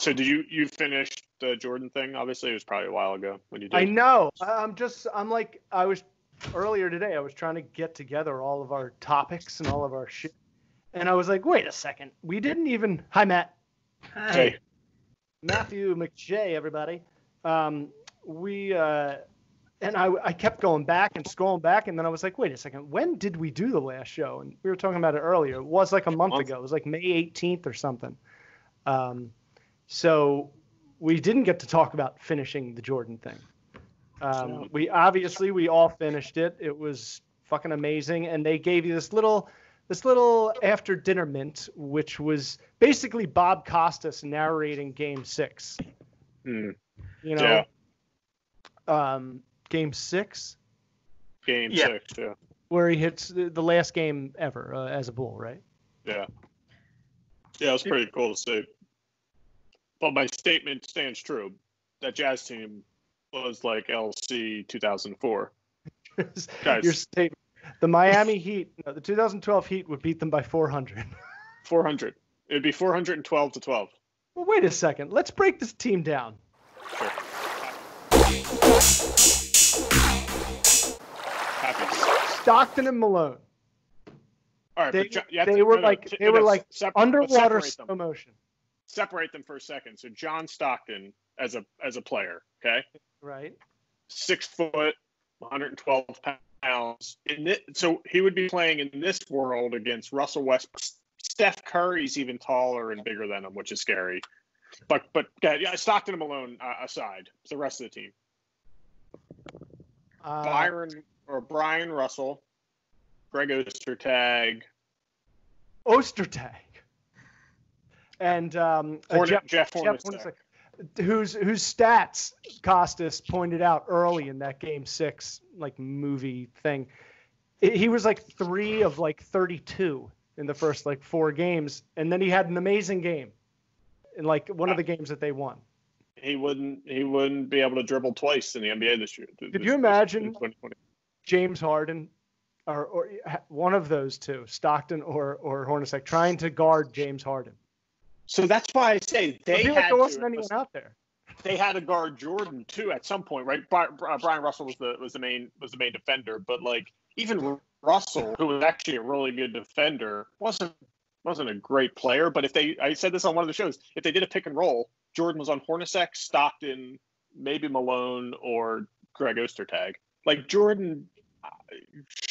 So did you finish the Jordan thing? Obviously, it was probably a while ago when you did. I know. I was earlier today. I was trying to get together all of our topics and all of our shit, and I was like, wait a second. We didn't even. Hi, Matt. Hey. Matthew McShay, everybody. And I kept going back and scrolling back, and then I was like, wait a second, when did we do the last show? And we were talking about it earlier. It was like a month ago. It was like May 18th or something. So we didn't get to talk about finishing the Jordan thing. We all finished it. It was fucking amazing. And they gave you this little after dinner mint, which was basically Bob Costas narrating Game 6. You know, Game 6? Game 6, yeah. Where he hits the last game ever as a Bull, right? Yeah. Yeah, it was pretty cool to see. But my statement stands true. That Jazz team was like LC 2004. Your statement. The Miami Heat, the 2012 Heat would beat them by 400. 400. It would be 412-12. Well, wait a second. Let's break this team down. Sure. Stockton and Malone. All right, they were like underwater slow motion. Separate them for a second. So John Stockton as a player, okay? Right. 6 foot, 112 pounds. So he would be playing in this world against Russell Westbrook. Steph Curry's even taller and bigger than him, which is scary. But yeah, Stockton and Malone aside, it's the rest of the team. Brian Russell, Greg Ostertag, and Jeff Hornacek, whose stats Costas pointed out early in that Game 6 like movie thing. He was like 3 of like 32 in the first like 4 games, and then he had an amazing game in like one of the games that they won. He wouldn't be able to dribble twice in the NBA this year. Could you imagine James Harden or one of those two, Stockton or Hornacek, trying to guard James Harden? So that's why I say there wasn't anyone out there. They had to guard Jordan too at some point, right? Brian Russell was the main defender, but like even Russell, who was actually a really good defender, wasn't a great player. But I said this on one of the shows, if they did a pick and roll, Jordan was on Hornacek, Stockton, maybe Malone or Greg Ostertag. Like Jordan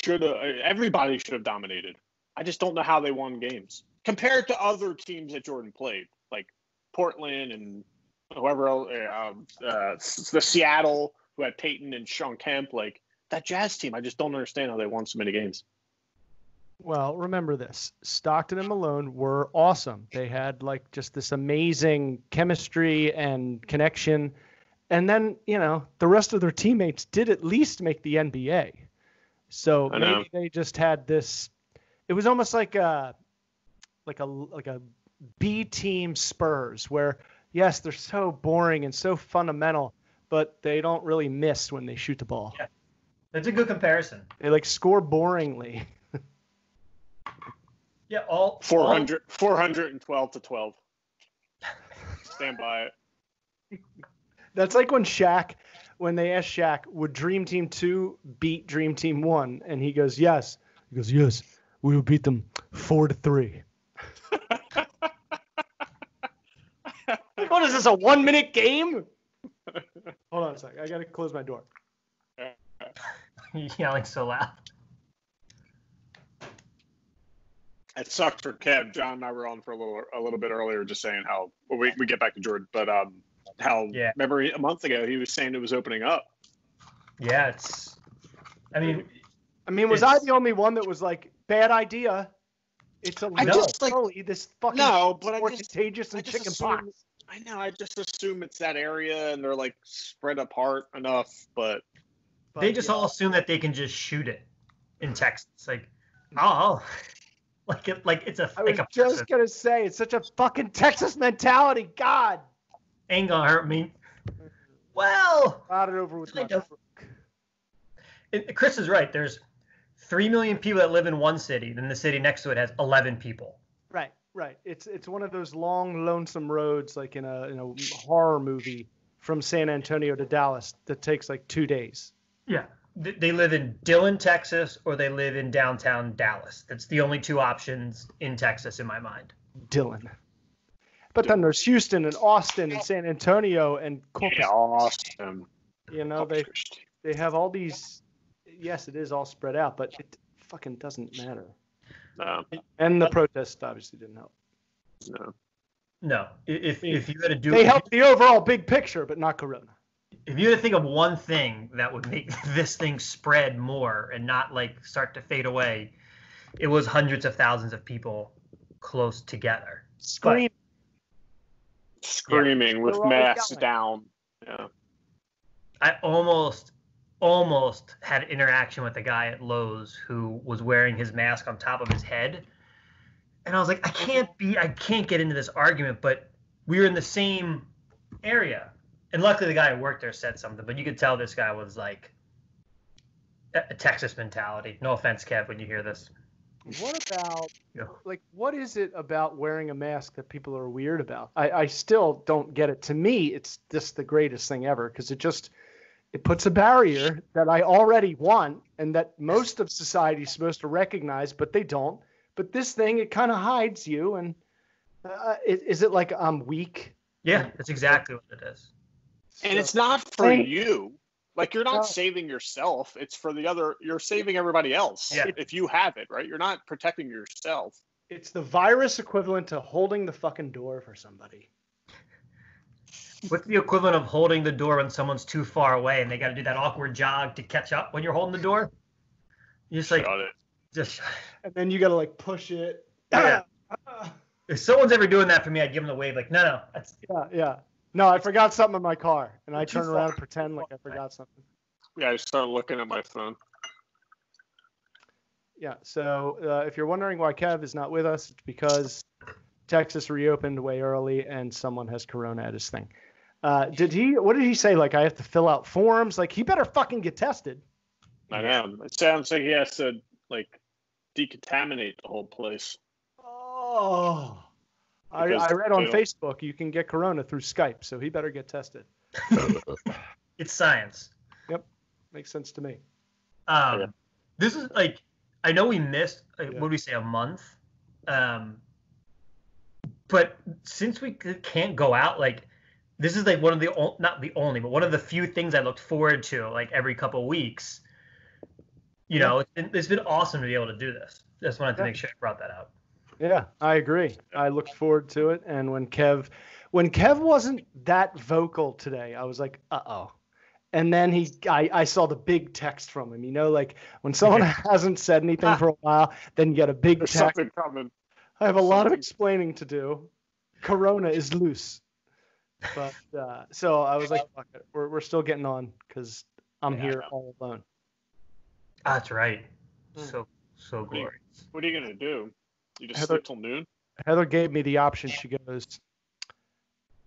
everybody should have dominated. I just don't know how they won games compared to other teams that Jordan played, like Portland and whoever else, the Seattle who had Peyton and Sean Kemp. Like that Jazz team, I just don't understand how they won so many games. Well, remember this. Stockton and Malone were awesome. They had like just this amazing chemistry and connection. And then, the rest of their teammates did at least make the NBA. So maybe they just had this. It was almost like a B team Spurs, where yes, they're so boring and so fundamental, but they don't really miss when they shoot the ball. Yeah, that's a good comparison. They like score boringly. Yeah, all 412-12. Stand by it. That's like when they asked Shaq, would Dream Team 2 beat Dream Team 1? And he goes, yes. He goes, yes, we would beat them 4-3. What is this, a 1-minute game? Hold on a sec. I got to close my door. You're yelling so loud. It sucked for Kev. John and I were on for a little bit earlier, just saying how we get back to Jordan, but remember a month ago he was saying it was opening up. Yeah, was I the only one that was like, bad idea? It's a little early. This fucking contagious and chicken pox. I know. I just assume it's that area and they're like spread apart enough, but they just all assume that they can just shoot it in Texas. Like, oh. It's a. I was just gonna say it's such a fucking Texas mentality. God, ain't gonna hurt me. Well, got it over with. Chris is right. There's 3 million people that live in one city. Then the city next to it has 11 people. Right. Right. It's one of those long, lonesome roads, like in a horror movie, from San Antonio to Dallas that takes like 2 days. Yeah. They live in Dillon, Texas, or they live in downtown Dallas. That's the only two options in Texas in my mind. Dillon. But then there's Houston and Austin and San Antonio and Corpus. Yeah, Austin. You know, they have all these. Yes, it is all spread out, but it fucking doesn't matter. No. And the protests obviously didn't help. No. No. If you had to do, they helped the overall big picture, but not Corona. If you had to think of one thing that would make this thing spread more and not like start to fade away, it was hundreds of thousands of people close together. Screaming with masks down. Yeah. I almost had an interaction with a guy at Lowe's who was wearing his mask on top of his head. And I was like, I can't get into this argument, but we were in the same area. And luckily the guy who worked there said something, but you could tell this guy was like a Texas mentality. No offense, Kev, when you hear this. What about, what is it about wearing a mask that people are weird about? I still don't get it. To me, it's just the greatest thing ever because it puts a barrier that I already want and that most of society is supposed to recognize, but they don't. But this thing, it kind of hides you. And is it like I'm weak? Yeah, that's exactly what it is. And it's not for you. Like, you're not saving yourself. It's for the other. You're saving everybody else. Yeah. If you have it, right? You're not protecting yourself. It's the virus equivalent to holding the fucking door for somebody. What's the equivalent of holding the door when someone's too far away and they got to do that awkward jog to catch up when you're holding the door? You just and then you got to like push it. Yeah. If someone's ever doing that for me, I'd give them the wave. Like, no. Yeah. No, I forgot something in my car, and I turn around and pretend like I forgot something. Yeah, I started looking at my phone. Yeah, so if you're wondering why Kev is not with us, it's because Texas reopened way early, and someone has Corona at his thing. What did he say? Like, I have to fill out forms? Like, he better fucking get tested. I know. It sounds like he has to, like, decontaminate the whole place. Oh. I read on Facebook you can get Corona through Skype, so he better get tested. It's science. Yep. Makes sense to me. This is like, I know we missed, what did we say, a month? But since we can't go out, like, this is like one of the, not the only, but one of the few things I looked forward to, like, every couple of weeks. You know, it's been awesome to be able to do this. Just wanted to make sure I brought that out. Yeah, I agree. I looked forward to it. And when Kev wasn't that vocal today, I was like, uh-oh. And then I saw the big text from him, like when someone hasn't said anything for a while, then you get a big text. Something coming. I have a lot of explaining to do. Corona is loose. But so I was like, fuck it. We're still getting on because I'm here all alone. That's right. So glorious. What are you going to do? You just sleep till noon? Heather gave me the option. She goes,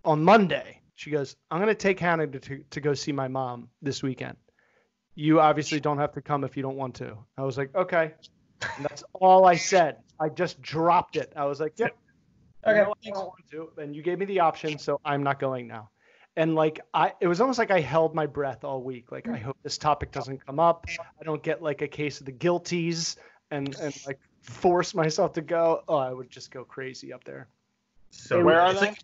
on Monday, she goes, I'm going to take Hannah to go see my mom this weekend. You obviously don't have to come if you don't want to. I was like, okay. And that's all I said. I just dropped it. I was like, yep. Okay. I don't want to. And you gave me the option, so I'm not going now. And like it was almost like I held my breath all week. Like, I hope this topic doesn't come up. I don't get like a case of the guilties and like force myself to go. Oh, I would just go crazy up there. So where are they?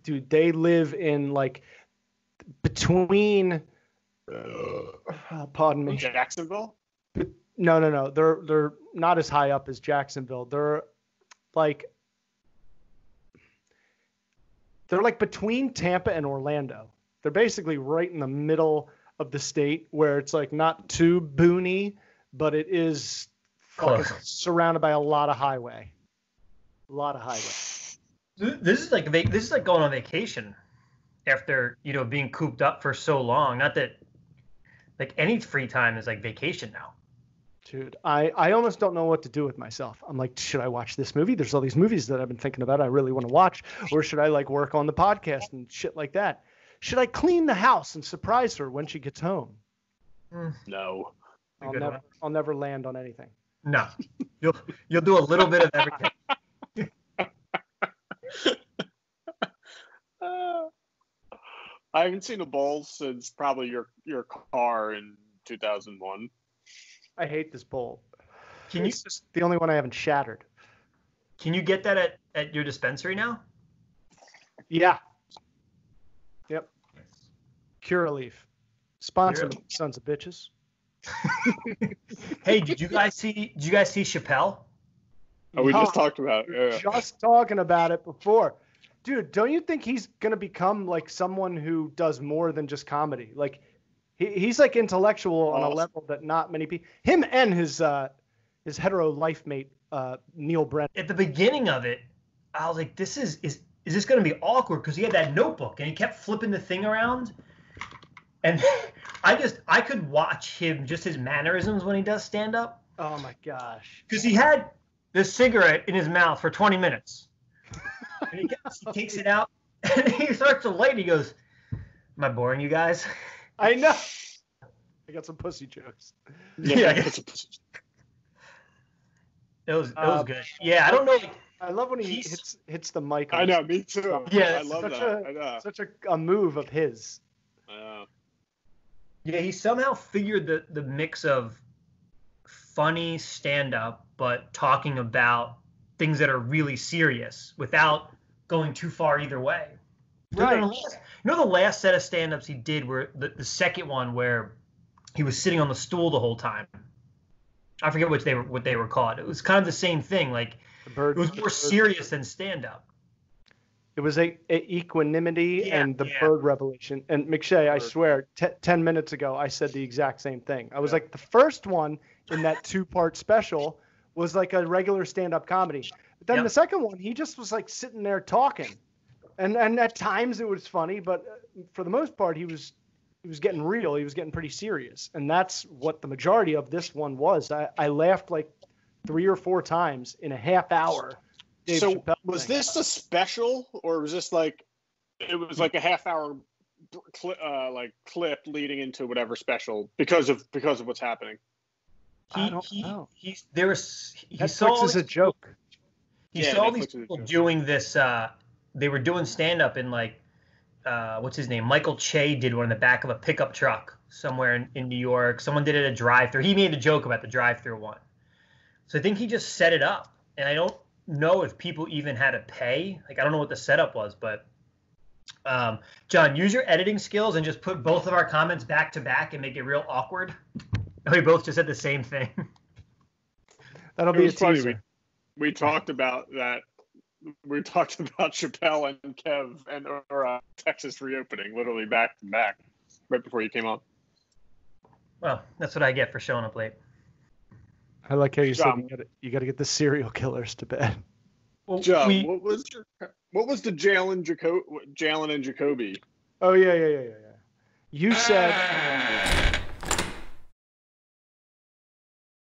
Dude, they live in like between pardon me. Jacksonville? No. They're not as high up as Jacksonville. They're like between Tampa and Orlando. They're basically right in the middle of the state where it's like not too boony, but it is surrounded by a lot of highway. This is like going on vacation after, being cooped up for so long. Not that like any free time is like vacation now. Dude, I almost don't know what to do with myself. I'm like, should I watch this movie? There's all these movies that I've been thinking about I really want to watch. Or should I like work on the podcast and shit like that? Should I clean the house and surprise her when she gets home? No. I'll never land on anything. No. You'll do a little bit of everything. I haven't seen a bowl since probably your car in 2001. I hate this bowl. It's just the only one I haven't shattered. Can you get that at your dispensary now? Yeah. Yep. Curaleaf. Sponsor me, sons of bitches. Hey, did you guys see Chappelle? Oh, we just talked about it. Yeah. Just talking about it before. Dude, don't you think he's going to become like someone who does more than just comedy? Like he's like intellectual on a level that not many people, him and his hetero life mate, Neil Brennan. At the beginning of it, I was like, is this going to be awkward? Because he had that notebook and he kept flipping the thing around. And I could watch him, just his mannerisms when he does stand up. Oh my gosh. Because he had this cigarette in his mouth for 20 minutes. And he takes it out and he starts to light and he goes, "Am I boring you guys?" I know. I got some pussy jokes. Yeah, I got some pussy jokes. It was good. Yeah, I don't know. I love when he hits the mic. I know, me too. Yeah, I love that. I know. Such a move of his. Yeah, he somehow figured the mix of funny stand-up, but talking about things that are really serious without going too far either way. Right. The last set of stand-ups he did were the second one where he was sitting on the stool the whole time. I forget what they were called. It was kind of the same thing. Like it was more serious than stand-up. It was a equanimity and the bird revelation. And McShay, I swear, 10 minutes ago, I said the exact same thing. I was like, the first one in that 2-part special was like a regular stand-up comedy. But then the second one, he just was like sitting there talking. And at times it was funny, but for the most part, he was getting real. He was getting pretty serious. And that's what the majority of this one was. I laughed like 3 or 4 times in a half hour. Dave Chappelle was this a special, or was this like it was like a half-hour clip leading into whatever special because of what's happening? I don't know. Netflix is a joke. He saw these people doing this. They were doing stand-up in like what's his name? Michael Che did one in the back of a pickup truck somewhere in New York. Someone did it at a drive-thru. He made a joke about the drive-thru one. So I think he just set it up, and I don't know if people even had to pay. Like I don't know what the setup was, but John, use your editing skills and just put both of our comments back to back and make it real awkward. And we both just said the same thing. That'll be a teaser. We talked about that. We talked about Chappelle and Kev and Texas reopening literally back to back right before you came on. Well, that's what I get for showing up late. I like how you said you got to get the serial killers to bed. Well, Joe, what was the Jalen and Jacoby? Oh yeah. You said